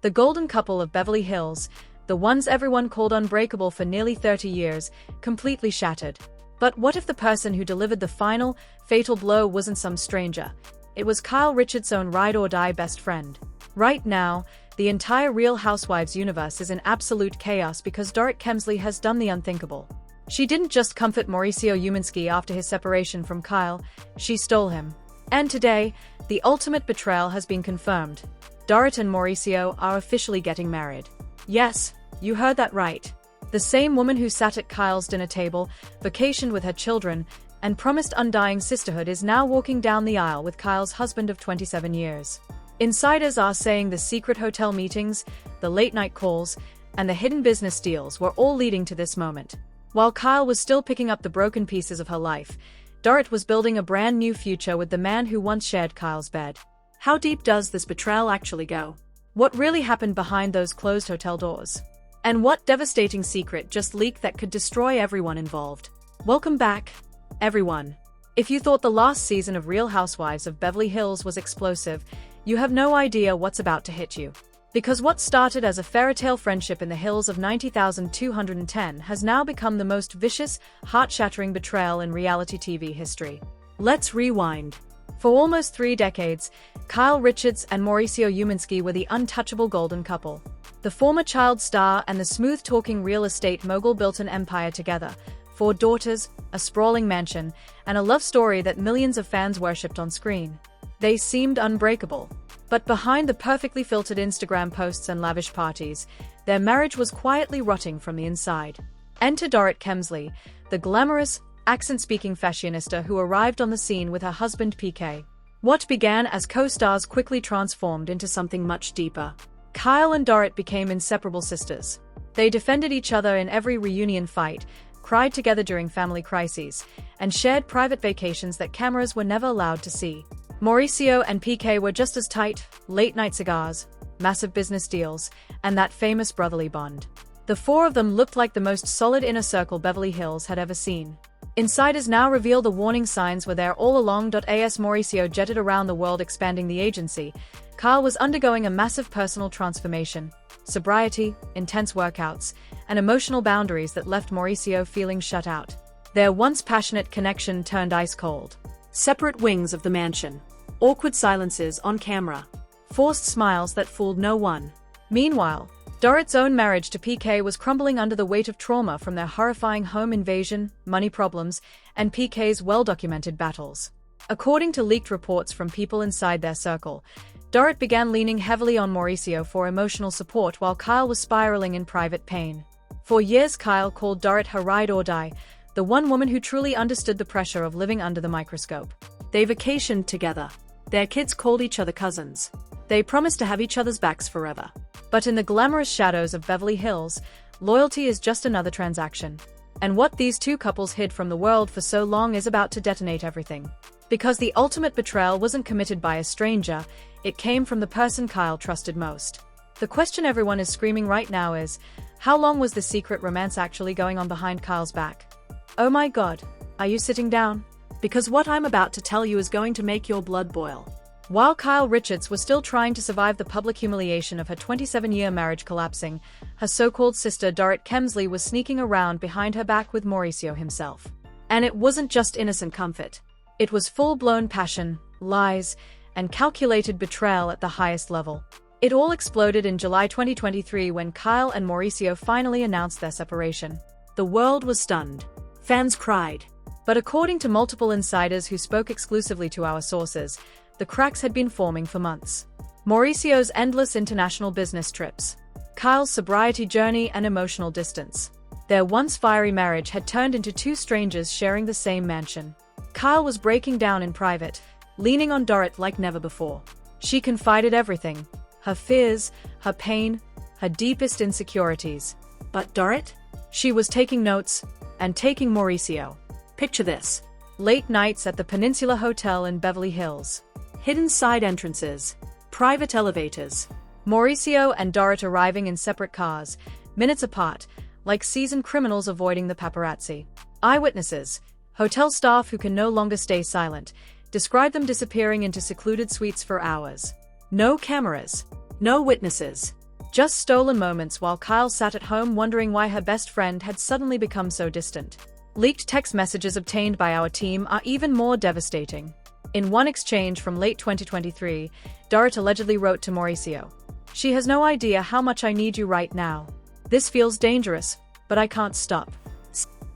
The golden couple of Beverly Hills, the ones everyone called unbreakable for nearly 30 years, completely shattered. But what if the person who delivered the final, fatal blow wasn't some stranger? It was Kyle Richards' own ride-or-die best friend. Right now, the entire Real Housewives universe is in absolute chaos because Dorit Kemsley has done the unthinkable. She didn't just comfort Mauricio Umansky after his separation from Kyle, she stole him. And today, the ultimate betrayal has been confirmed. Dorit and Mauricio are officially getting married. Yes, you heard that right. The same woman who sat at Kyle's dinner table, vacationed with her children, and promised undying sisterhood is now walking down the aisle with Kyle's husband of 27 years. Insiders are saying the secret hotel meetings, the late-night calls, and the hidden business deals were all leading to this moment. While Kyle was still picking up the broken pieces of her life, Dorit was building a brand new future with the man who once shared Kyle's bed. How deep does this betrayal actually go? What really happened behind those closed hotel doors? And what devastating secret just leaked that could destroy everyone involved? Welcome back, everyone. If you thought the last season of Real Housewives of Beverly Hills was explosive, you have no idea what's about to hit you. Because what started as a fairytale friendship in the hills of 90,210 has now become the most vicious, heart-shattering betrayal in reality TV history. Let's rewind. For almost 3 decades, Kyle Richards and Mauricio Umansky were the untouchable golden couple. The former child star and the smooth-talking real estate mogul built an empire together. 4 daughters, a sprawling mansion, and a love story that millions of fans worshipped on screen. They seemed unbreakable. But behind the perfectly filtered Instagram posts and lavish parties, their marriage was quietly rotting from the inside. Enter Dorit Kemsley, the glamorous, accent-speaking fashionista who arrived on the scene with her husband PK. What began as co-stars quickly transformed into something much deeper. Kyle and Dorit became inseparable sisters. They defended each other in every reunion fight, cried together during family crises, and shared private vacations that cameras were never allowed to see. Mauricio and PK were just as tight, late-night cigars, massive business deals, and that famous brotherly bond. The 4 of them looked like the most solid inner circle Beverly Hills had ever seen. Insiders now reveal the warning signs were there all along. As Mauricio jetted around the world expanding the agency, Kyle was undergoing a massive personal transformation. Sobriety, intense workouts, and emotional boundaries that left Mauricio feeling shut out. Their once passionate connection turned ice-cold. Separate wings of the mansion. Awkward silences on camera. Forced smiles that fooled no one. Meanwhile, Dorit's own marriage to PK was crumbling under the weight of trauma from their horrifying home invasion, money problems, and PK's well-documented battles. According to leaked reports from people inside their circle, Dorit began leaning heavily on Mauricio for emotional support while Kyle was spiraling in private pain. For years Kyle called Dorit her ride or die, the one woman who truly understood the pressure of living under the microscope. They vacationed together. Their kids called each other cousins. They promised to have each other's backs forever. But in the glamorous shadows of Beverly Hills, loyalty is just another transaction. And what these 2 couples hid from the world for so long is about to detonate everything. Because the ultimate betrayal wasn't committed by a stranger, it came from the person Kyle trusted most. The question everyone is screaming right now is, how long was the secret romance actually going on behind Kyle's back? Oh my God, are you sitting down? Because what I'm about to tell you is going to make your blood boil. While Kyle Richards was still trying to survive the public humiliation of her 27-year marriage collapsing, her so-called sister Dorit Kemsley was sneaking around behind her back with Mauricio himself. And it wasn't just innocent comfort. It was full-blown passion, lies, and calculated betrayal at the highest level. It all exploded in July 2023 when Kyle and Mauricio finally announced their separation. The world was stunned. Fans cried. But according to multiple insiders who spoke exclusively to our sources, the cracks had been forming for months. Mauricio's endless international business trips, Kyle's sobriety journey and emotional distance. Their once fiery marriage had turned into 2 strangers sharing the same mansion. Kyle was breaking down in private, leaning on Dorit like never before. She confided everything, her fears, her pain, her deepest insecurities. But Dorit? She was taking notes, and taking Mauricio. Picture this. Late nights at the Peninsula Hotel in Beverly Hills. Hidden side entrances. Private elevators. Mauricio and Dorit arriving in separate cars, minutes apart, like seasoned criminals avoiding the paparazzi. Eyewitnesses, hotel staff who can no longer stay silent, describe them disappearing into secluded suites for hours. No cameras. No witnesses. Just stolen moments while Kyle sat at home wondering why her best friend had suddenly become so distant. Leaked text messages obtained by our team are even more devastating. In one exchange from late 2023, Dorit allegedly wrote to Mauricio, "She has no idea how much I need you right now. This feels dangerous, but I can't stop."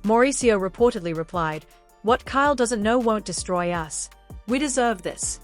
Mauricio reportedly replied, "What Kyle doesn't know won't destroy us. We deserve this."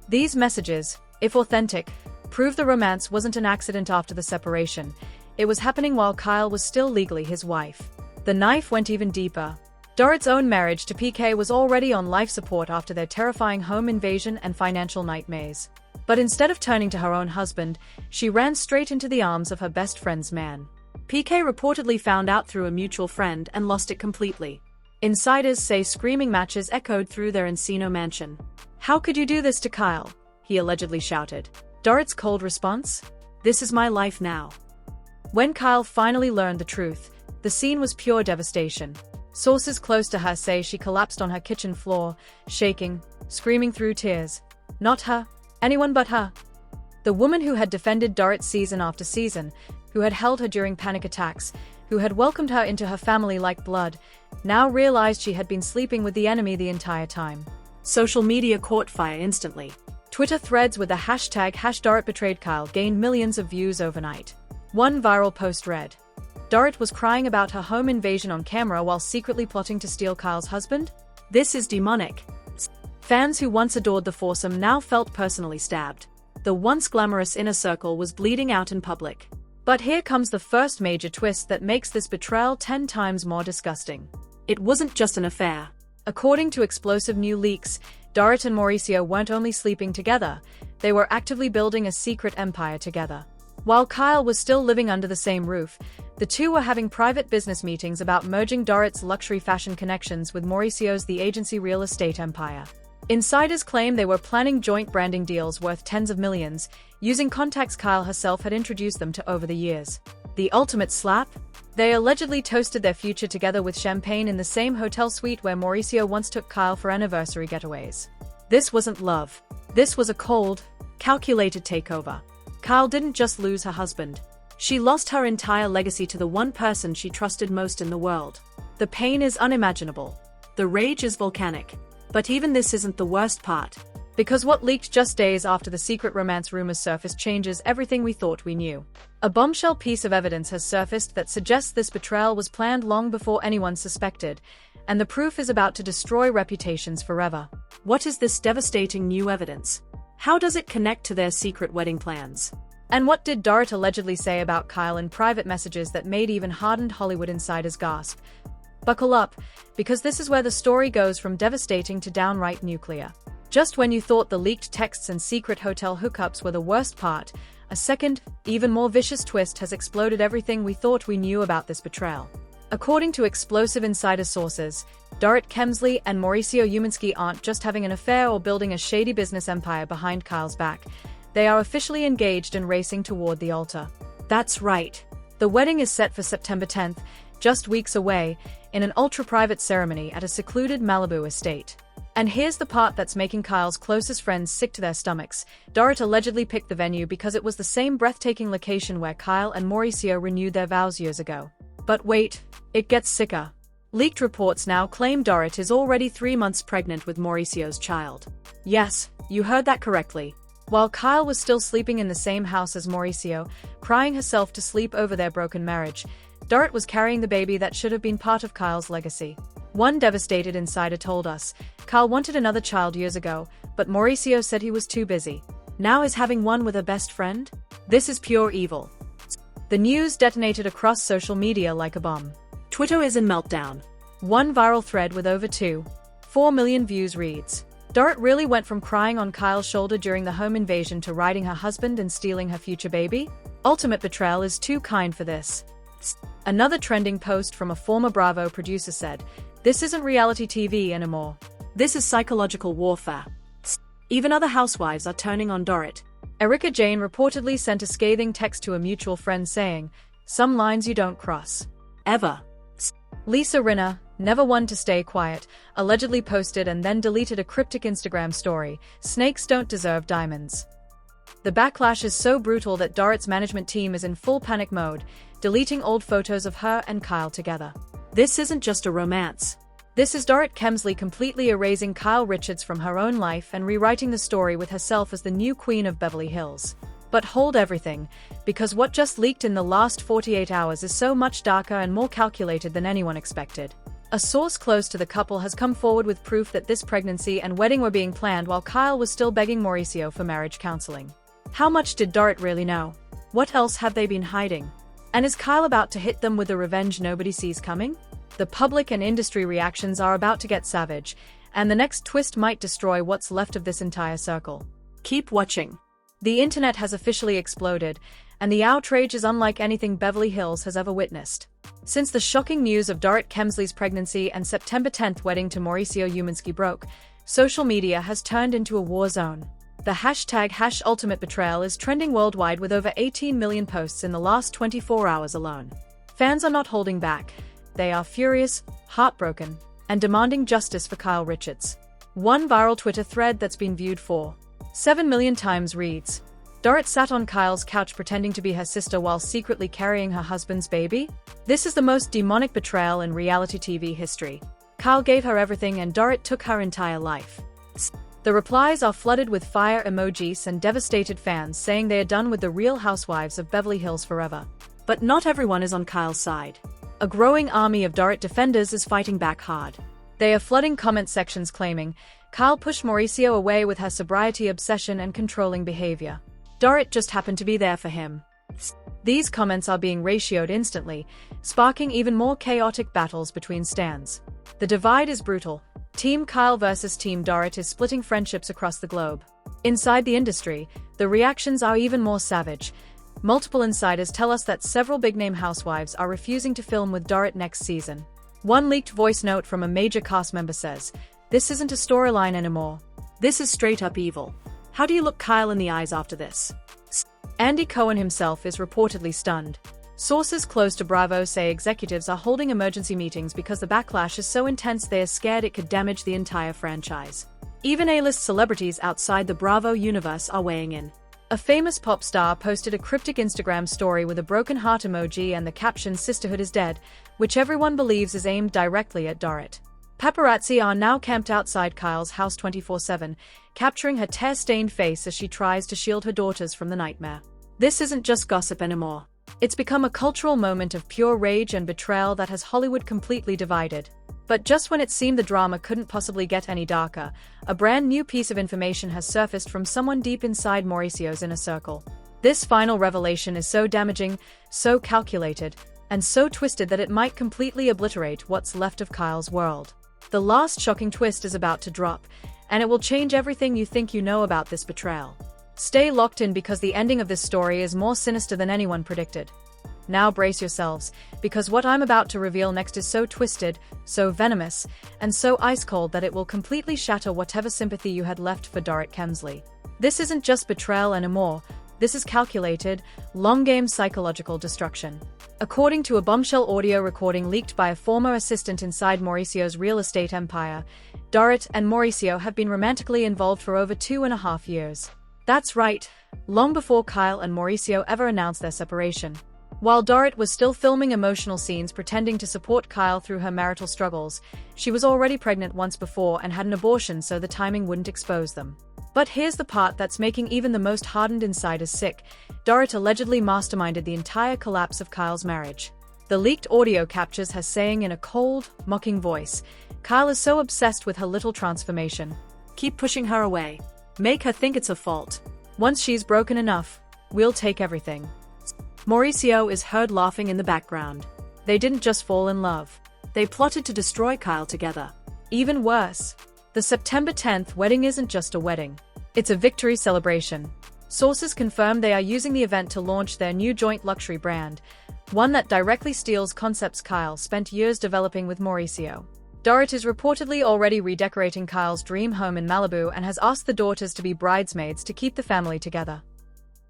These messages, if authentic, prove the romance wasn't an accident after the separation. It was happening while Kyle was still legally his wife. The knife went even deeper. Dorit's own marriage to PK was already on life support after their terrifying home invasion and financial nightmares. But instead of turning to her own husband, she ran straight into the arms of her best friend's man. PK reportedly found out through a mutual friend and lost it completely. Insiders say screaming matches echoed through their Encino mansion. "How could you do this to Kyle?" he allegedly shouted. Dorit's cold response? "This is my life now." When Kyle finally learned the truth, the scene was pure devastation. Sources close to her say she collapsed on her kitchen floor, shaking, screaming through tears. Not her, anyone but her. The woman who had defended Dorit season after season, who had held her during panic attacks, who had welcomed her into her family like blood, now realized she had been sleeping with the enemy the entire time. Social media caught fire instantly. Twitter threads with the hashtag #DoritBetrayedKyle gained millions of views overnight. One viral post read, "Dorit was crying about her home invasion on camera while secretly plotting to steal Kyle's husband? This is demonic." Fans who once adored the foursome now felt personally stabbed. The once glamorous inner circle was bleeding out in public. But here comes the first major twist that makes this betrayal 10 times more disgusting. It wasn't just an affair. According to explosive new leaks, Dorit and Mauricio weren't only sleeping together, they were actively building a secret empire together. While Kyle was still living under the same roof, the two were having private business meetings about merging Dorit's luxury fashion connections with Mauricio's the agency real estate empire. Insiders claim they were planning joint branding deals worth tens of millions, using contacts Kyle herself had introduced them to over the years. The ultimate slap? They allegedly toasted their future together with champagne in the same hotel suite where Mauricio once took Kyle for anniversary getaways. This wasn't love. This was a cold, calculated takeover. Kyle didn't just lose her husband. She lost her entire legacy to the one person she trusted most in the world. The pain is unimaginable. The rage is volcanic. But even this isn't the worst part. Because what leaked just days after the secret romance rumors surfaced changes everything we thought we knew. A bombshell piece of evidence has surfaced that suggests this betrayal was planned long before anyone suspected, and the proof is about to destroy reputations forever. What is this devastating new evidence? How does it connect to their secret wedding plans? And what did Dorit allegedly say about Kyle in private messages that made even hardened Hollywood insiders gasp? Buckle up, because this is where the story goes from devastating to downright nuclear. Just when you thought the leaked texts and secret hotel hookups were the worst part, a second, even more vicious twist has exploded everything we thought we knew about this betrayal. According to explosive insider sources, Dorit Kemsley and Mauricio Umansky aren't just having an affair or building a shady business empire behind Kyle's back. They are officially engaged and racing toward the altar. That's right. The wedding is set for September 10th, just weeks away, in an ultra-private ceremony at a secluded Malibu estate. And here's the part that's making Kyle's closest friends sick to their stomachs. Dorit allegedly picked the venue because it was the same breathtaking location where Kyle and Mauricio renewed their vows years ago. But wait, it gets sicker. Leaked reports now claim Dorit is already 3 months pregnant with Mauricio's child. Yes, you heard that correctly. While Kyle was still sleeping in the same house as Mauricio, crying herself to sleep over their broken marriage, Dorit was carrying the baby that should have been part of Kyle's legacy. One devastated insider told us, Kyle wanted another child years ago, but Mauricio said he was too busy. Now is having one with a best friend? This is pure evil. The news detonated across social media like a bomb. Twitter is in meltdown. One viral thread with over 2.4 million views reads, Dorit really went from crying on Kyle's shoulder during the home invasion to riding her husband and stealing her future baby? Ultimate betrayal is too kind for this. Another trending post from a former Bravo producer said, "This isn't reality TV anymore. This is psychological warfare." Even other housewives are turning on Dorit. Erika Jayne reportedly sent a scathing text to a mutual friend saying, "Some lines you don't cross. Ever." Lisa Rinna, never one to stay quiet, allegedly posted and then deleted a cryptic Instagram story, "Snakes don't deserve diamonds." The backlash is so brutal that Dorit's management team is in full panic mode, deleting old photos of her and Kyle together. This isn't just a romance. This is Dorit Kemsley completely erasing Kyle Richards from her own life and rewriting the story with herself as the new queen of Beverly Hills. But hold everything, because what just leaked in the last 48 hours is so much darker and more calculated than anyone expected. A source close to the couple has come forward with proof that this pregnancy and wedding were being planned while Kyle was still begging Mauricio for marriage counseling. How much did Dorit really know? What else have they been hiding? And is Kyle about to hit them with the revenge nobody sees coming? The public and industry reactions are about to get savage, and the next twist might destroy what's left of this entire circle. Keep watching. The internet has officially exploded, and the outrage is unlike anything Beverly Hills has ever witnessed. Since the shocking news of Dorit Kemsley's pregnancy and September 10th wedding to Mauricio Umansky broke, social media has turned into a war zone. The hashtag #UltimateBetrayal is trending worldwide with over 18 million posts in the last 24 hours alone. Fans are not holding back. They are furious, heartbroken, and demanding justice for Kyle Richards. One viral Twitter thread that's been viewed 4.7 million times reads, "Dorit sat on Kyle's couch pretending to be her sister while secretly carrying her husband's baby? This is the most demonic betrayal in reality TV history. Kyle gave her everything and Dorit took her entire life." The replies are flooded with fire emojis and devastated fans saying they are done with the Real Housewives of Beverly Hills forever. But not everyone is on Kyle's side. A growing army of Dorit defenders is fighting back hard. They are flooding comment sections claiming, Kyle pushed Mauricio away with her sobriety obsession and controlling behavior. Dorit just happened to be there for him. These comments are being ratioed instantly, sparking even more chaotic battles between stans. The divide is brutal. Team Kyle versus Team Dorit is splitting friendships across the globe. Inside the industry, the reactions are even more savage. Multiple insiders tell us that several big-name housewives are refusing to film with Dorit next season. One leaked voice note from a major cast member says, "This isn't a storyline anymore. This is straight-up evil. How do you look Kyle in the eyes after this?" Andy Cohen himself is reportedly stunned. Sources close to Bravo say executives are holding emergency meetings because the backlash is so intense they are scared it could damage the entire franchise. Even A-list celebrities outside the Bravo universe are weighing in. A famous pop star posted a cryptic Instagram story with a broken heart emoji and the caption "Sisterhood is dead," which everyone believes is aimed directly at Dorit. Paparazzi are now camped outside Kyle's house 24/7, capturing her tear-stained face as she tries to shield her daughters from the nightmare. This isn't just gossip anymore. It's become a cultural moment of pure rage and betrayal that has Hollywood completely divided. But just when it seemed the drama couldn't possibly get any darker, a brand new piece of information has surfaced from someone deep inside Mauricio's inner circle. This final revelation is so damaging, so calculated, and so twisted that it might completely obliterate what's left of Kyle's world. The last shocking twist is about to drop, and it will change everything you think you know about this betrayal. Stay locked in because the ending of this story is more sinister than anyone predicted. Now brace yourselves, because what I'm about to reveal next is so twisted, so venomous, and so ice-cold that it will completely shatter whatever sympathy you had left for Dorit Kemsley. This isn't just betrayal anymore, this is calculated, long-game psychological destruction. According to a bombshell audio recording leaked by a former assistant inside Mauricio's real estate empire, Dorit and Mauricio have been romantically involved for over 2.5 years. That's right, long before Kyle and Mauricio ever announced their separation. While Dorit was still filming emotional scenes pretending to support Kyle through her marital struggles, she was already pregnant once before and had an abortion so the timing wouldn't expose them. But here's the part that's making even the most hardened insiders sick. Dorit allegedly masterminded the entire collapse of Kyle's marriage. The leaked audio captures her saying in a cold, mocking voice, "Kyle is so obsessed with her little transformation. Keep pushing her away. Make her think it's her fault. Once she's broken enough, we'll take everything." Mauricio is heard laughing in the background. They didn't just fall in love. They plotted to destroy Kyle together. Even worse, the September 10th wedding isn't just a wedding. It's a victory celebration. Sources confirm they are using the event to launch their new joint luxury brand, one that directly steals concepts Kyle spent years developing with Mauricio. Dorit is reportedly already redecorating Kyle's dream home in Malibu and has asked the daughters to be bridesmaids to keep the family together.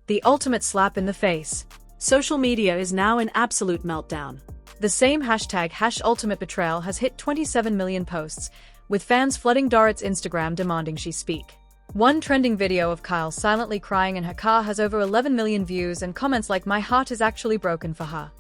The ultimate slap in the face. Social media is now in absolute meltdown. The same hashtag #UltimateBetrayal has hit 27 million posts, with fans flooding Dorit's Instagram demanding she speak. One trending video of Kyle silently crying in her car has over 11 million views and comments like "My heart is actually broken for her."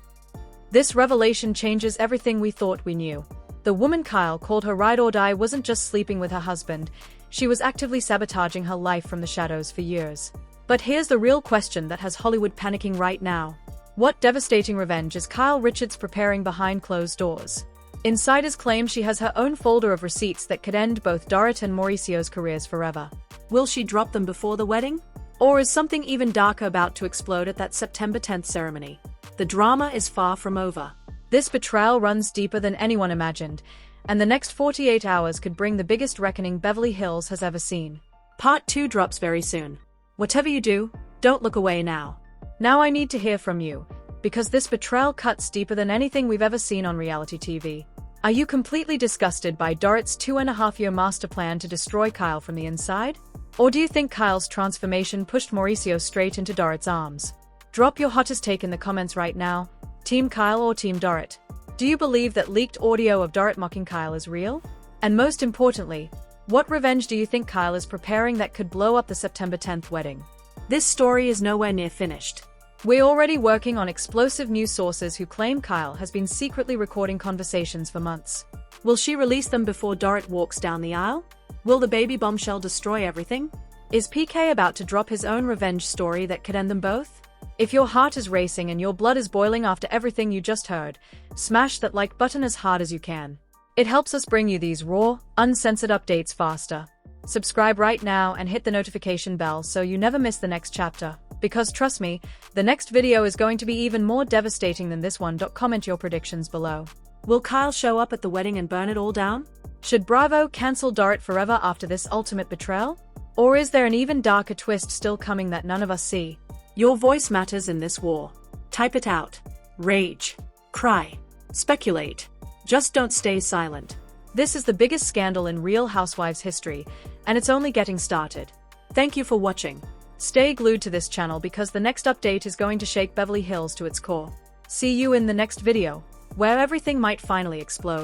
This revelation changes everything we thought we knew. The woman Kyle called her ride or die wasn't just sleeping with her husband, she was actively sabotaging her life from the shadows for years. But here's the real question that has Hollywood panicking right now. What devastating revenge is Kyle Richards preparing behind closed doors? Insiders claim she has her own folder of receipts that could end both Dorit and Mauricio's careers forever. Will she drop them before the wedding? Or is something even darker about to explode at that September 10th ceremony? The drama is far from over. This betrayal runs deeper than anyone imagined, and the next 48 hours could bring the biggest reckoning Beverly Hills has ever seen. Part 2 drops very soon. Whatever you do, don't look away now. Now I need to hear from you, because this betrayal cuts deeper than anything we've ever seen on reality TV. Are you completely disgusted by Dorit's 2.5-year master plan to destroy Kyle from the inside? Or do you think Kyle's transformation pushed Mauricio straight into Dorit's arms? Drop your hottest take in the comments right now. Team Kyle or Team Dorit? Do you believe that leaked audio of Dorit mocking Kyle is real? And most importantly, what revenge do you think Kyle is preparing that could blow up the September 10th wedding? This story is nowhere near finished. We're already working on explosive news sources who claim Kyle has been secretly recording conversations for months. Will she release them before Dorit walks down the aisle? Will the baby bombshell destroy everything? Is PK about to drop his own revenge story that could end them both? If your heart is racing and your blood is boiling after everything you just heard, smash that like button as hard as you can. It helps us bring you these raw, uncensored updates faster. Subscribe right now and hit the notification bell so you never miss the next chapter. Because trust me, the next video is going to be even more devastating than this one. Comment your predictions below. Will Kyle show up at the wedding and burn it all down? Should Bravo cancel Dorit forever after this ultimate betrayal? Or is there an even darker twist still coming that none of us see? Your voice matters in this war. Type it out. Rage. Cry. Speculate. Just don't stay silent. This is the biggest scandal in Real Housewives history, and it's only getting started. Thank you for watching. Stay glued to this channel because the next update is going to shake Beverly Hills to its core. See you in the next video, where everything might finally explode.